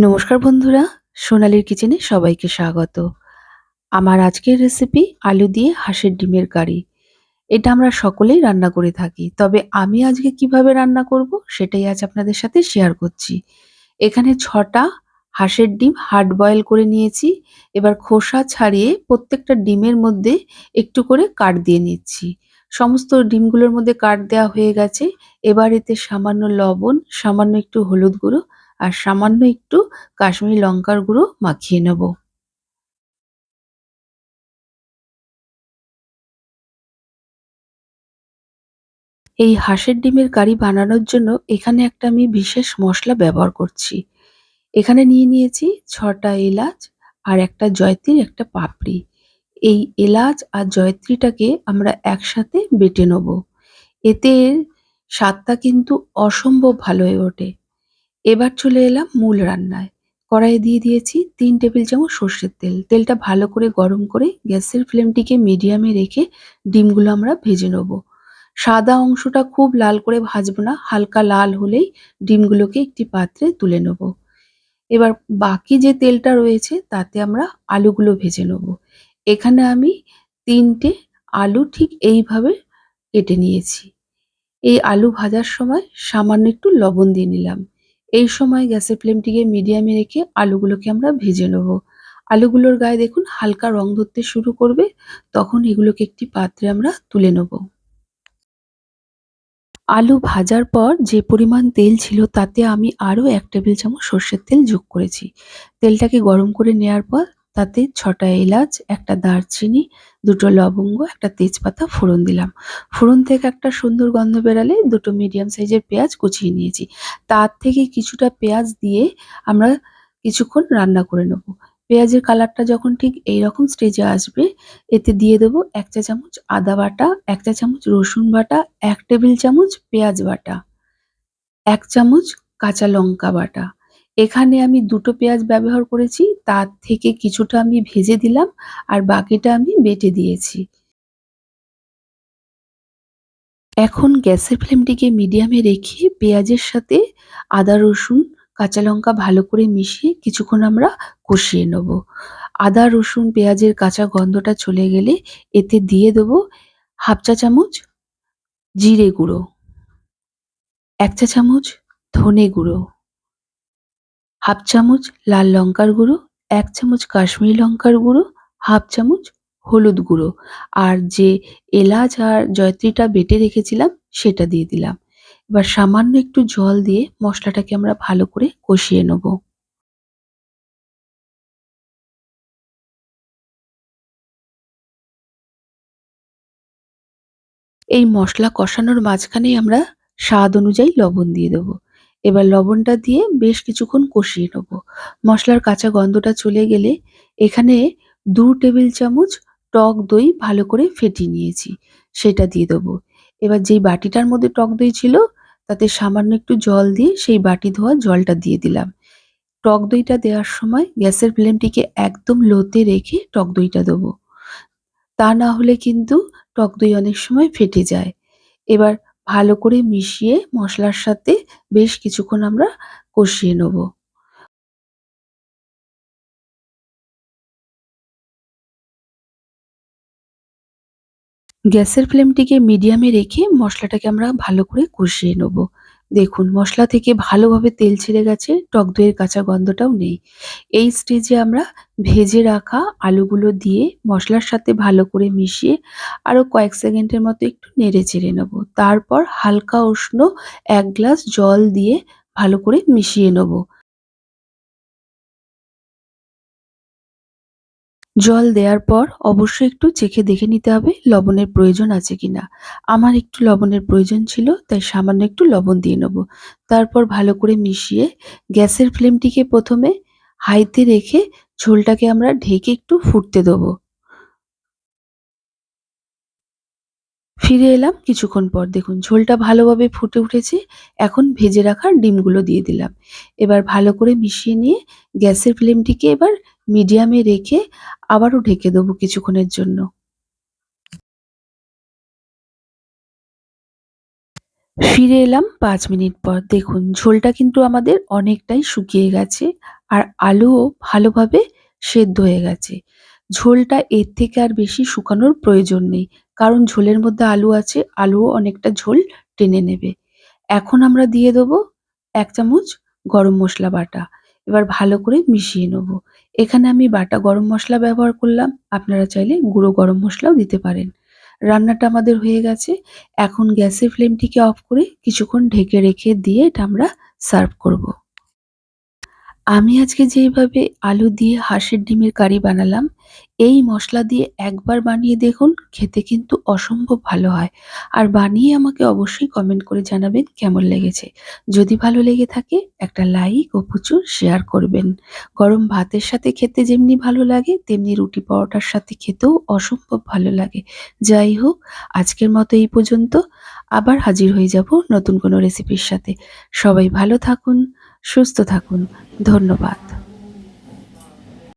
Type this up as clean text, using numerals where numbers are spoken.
নমস্কার বন্ধুরা, সোনালীর কিচেনে সবাইকে স্বাগত। আমার আজকের রেসিপি আলু দিয়ে হাঁসের ডিমের কারি। এটা আমরা সকলেই রান্না করে থাকি। তবে আমি আজকে কিভাবে রান্না করব সেটাই আজ আপনাদের সাথে শেয়ার করছি। এখানে ৬টা হাঁসের ডিম হার্ড বয়েল করে নিয়েছি। এবার খোসা ছাড়িয়ে প্রত্যেকটা ডিমের মধ্যে একটু করে কাট দিয়ে নিচ্ছি। সমস্ত ডিমগুলোর মধ্যে কাট দেওয়া হয়ে গেছে। এবার এতে সামান্য লবণ, সামান্য একটু হলুদ গুঁড়ো আর সামান্য একটু কাশ্মীরি লঙ্কার গুঁড়ো মাখিয়ে নেব। এই হাঁসের ডিমের কারি বানানোর জন্য এখানে একটা আমি বিশেষ মশলা ব্যবহার করছি। এখানে নিয়ে নিয়েছি ৬টা এলাচ আর একটা জয়ত্রীর একটা পাপড়ি। এই এলাচ আর জয়ত্রীটাকে আমরা একসাথে বেটে নেব। এতে স্বাদটা কিন্তু অসম্ভব ভালো হয়ে ওঠে। এবার চলে এলাম মূল রান্নায়। কড়াইয়ে দিয়ে দিয়েছি ৩ টেবিল চামচ সর্ষের তেল। তেলটা ভালো করে গরম করে গ্যাসের ফ্লেমটিকে মিডিয়ামে রেখে ডিমগুলো আমরা ভেজে নেব। সাদা অংশটা খুব লাল করে ভাজবো না, হালকা লাল হলেই ডিমগুলোকে একটি পাত্রে তুলে নেব। এবার বাকি যে তেলটা রয়েছে তাতে আমরা আলুগুলো ভেজে নেব। এখানে আমি ৩টে আলু ঠিক এইভাবে কেটে নিয়েছি। এই আলু ভাজার সময় সামান্য একটু লবণ দিয়ে নিলাম। এই সময় গ্যাসের ফ্লেমটিকে মিডিয়ামে রেখে আলুগুলোকে আমরা ভেজে নেব। আলুগুলোর গায়ে দেখুন হালকা রং ধরতে শুরু করবে, তখন এগুলোকে একটি পাত্রে আমরা তুলে নেব। আলু ভাজার পর যে পরিমাণ তেল ছিল তাতে আমি আরও ১ টেবিল চামচ সর্ষের তেল যোগ করেছি। তেলটাকে গরম করে নেওয়ার পর তাতে ৬টা এলাচ, একটা দারচিনি, ২টো লবঙ্গ, একটা তেজপাতা ফোড়ন দিলাম। ফোড়ন থেকে একটা সুন্দর গন্ধ বেরালে ২টো মিডিয়াম সাইজের পেঁয়াজ কুচিয়ে নিয়েছি। তার থেকে কিছুটা পেঁয়াজ দিয়ে আমরা কিছুক্ষণ রান্না করে নেব। পেঁয়াজের কালারটা যখন ঠিক এইরকম স্টেজে আসবে, এতে দিয়ে দেবো ১ চা চামচ আদা বাটা, ১ চা চামচ রসুন বাটা, ১ টেবিল চামচ পেঁয়াজ বাটা, ১ চামচ কাঁচা লঙ্কা বাটা। এখানে আমি ২টো পেঁয়াজ ব্যবহার করেছি, তার থেকে কিছুটা আমি ভেজে দিলাম আর বাকিটা আমি বেটে দিয়েছি। এখন গ্যাসের ফ্লেমটিকে মিডিয়ামে রেখে পেঁয়াজের সাথে আদা, রসুন, কাঁচা লঙ্কা ভালো করে মিশিয়ে কিছুক্ষণ আমরা কষিয়ে নেব। আদা, রসুন, পেঁয়াজের কাঁচা গন্ধটা চলে গেলে এতে দিয়ে দেবো ১/২ চা চামচ জিরে গুঁড়ো, ১ চা চামচ ধনে গুঁড়ো, ১/২ চামচ লাল লঙ্কার গুঁড়ো, ১ চামচ কাশ্মীরি লঙ্কার গুঁড়ো, ১/২ চামচ হলুদ গুঁড়ো আর যে এলাচ আর জয়ত্রীটা বেটে রেখেছিলাম সেটা দিয়ে দিলাম। এবার সামান্য একটু জল দিয়ে মশলাটাকে আমরা ভালো করে কষিয়ে নেব। এই মশলা কষানোর মাঝখানেই আমরা স্বাদ অনুযায়ী লবণ দিয়ে দেবো। এবার লবণটা দিয়ে বেশ কিছুক্ষণ কষিয়ে নেব। মশলার কাঁচা গন্ধটা চলে গেলে এখানে ২ টেবিল চামচ টক দই ভালো করে ফেটিয়ে নিয়েছি, সেটা দিয়ে দেবো। এবার যেই বাটিটার মধ্যে টক দই ছিল তাতে সামান্য একটু জল দিয়ে সেই বাটি ধোয়া জলটা দিয়ে দিলাম। টক দইটা দেওয়ার সময় গ্যাসের ফ্লেমটিকে একদম লোতে রেখে টক দইটা দেবো। তা না হলে কিন্তু টক দই অনেক সময় ফেটে যায়। এবার ভালো করে মিশিয়ে মশলার সাথে বেশ কিছুক্ষণ আমরা কষিয়ে নেব। গ্যাসের ফ্লেমটিকে মিডিয়ামে রেখে মশলাটাকে আমরা ভালো করে কষিয়ে নেব। দেখুন মশলা থেকে ভালোভাবে তেল ছেড়ে গেছে, টক দইয়ের কাঁচা গন্ধটাও নেই। এই স্টেজে আমরা ভেজে রাখা আলুগুলো দিয়ে মশলার সাথে ভালো করে মিশিয়ে আরও কয়েক সেকেন্ডের মতো একটু নেড়ে চেড়ে নেব। তারপর হালকা উষ্ণ ১ গ্লাস জল দিয়ে ভালো করে মিশিয়ে নেব। জল দেওয়ার পর অবশ্যই একটু চেখে দেখে নিতে হবে লবণের প্রয়োজন আছে কিনা। আমার একটু লবণের প্রয়োজন ছিল তাই সামান্য একটু লবণ দিয়ে নেব। তারপর ভালো করে মিশিয়ে গ্যাসের ফ্লেমটিকে প্রথমে হাইতে রেখে ঝোলটাকে আমরা ঢেকে একটু ফুটতে দেবো। ফিরে এলাম কিছুক্ষণ পর, দেখুন ঝোলটা ভালোভাবে ফুটে উঠেছে। এখন ভেজে রাখা ডিমগুলো দিয়ে দিলাম। এবার ভালো করে মিশিয়ে নিয়ে গ্যাসের ফ্লেমটিকে এবার মিডিয়ামে রেখে আবারও ঢেকে দেবো কিছুক্ষণের জন্য। ফিরে এলাম ৫ মিনিট পর। দেখুন ঝোলটা কিন্তু আমাদের অনেকটাই শুকিয়ে গেছে আর আলুও ভালোভাবে সেদ্ধ হয়ে গেছে। ঝোলটা এর থেকে আর বেশি শুকানোর প্রয়োজন নেই। কারণ ঝোলের মধ্যে আলু আছে, আলুও অনেকটা ঝোল টেনে নেবে। এখন আমরা দিয়ে দেবো ১ চামচ গরম মসলা বাটা। এবার ভালো করে মিশিয়ে নেবো। এখানে আমি বাটা গরম মসলা ব্যবহার করলাম। আপনারা চাইলে গুঁড়ো গরম মসলাও দিতে পারেন। রান্নাটা আমাদের হয়ে গেছে। এখন গ্যাসের ফ্লেমটিকে অফ করে কিছুক্ষণ ঢেকে রেখে দিয়ে এটা আমরা সার্ভ করব। আমি আজকে যেইভাবে আলু দিয়ে হাঁসের ডিমের কারি বানালাম, এই মসলা দিয়ে একবার বানিয়ে দেখুন, খেতে কিন্তু অসম্ভব ভালো হয়। আর বানিয়ে আমাকে অবশ্যই কমেন্ট করে জানাবেন কেমন লেগেছে। যদি ভালো লেগে থাকে একটা লাইক ও প্রচুর শেয়ার করবেন। গরম ভাতের সাথে খেতে যেমনি ভালো লাগে, তেমনি রুটি পরোটার সাথে খেতেও অসম্ভব ভালো লাগে। যাই হোক, আজকের মতো এই পর্যন্ত। আবার হাজির হয়ে যাব নতুন কোনো রেসিপির সাথে। সবাই ভালো থাকুন, সুস্থ থাকুন। ধন্যবাদ।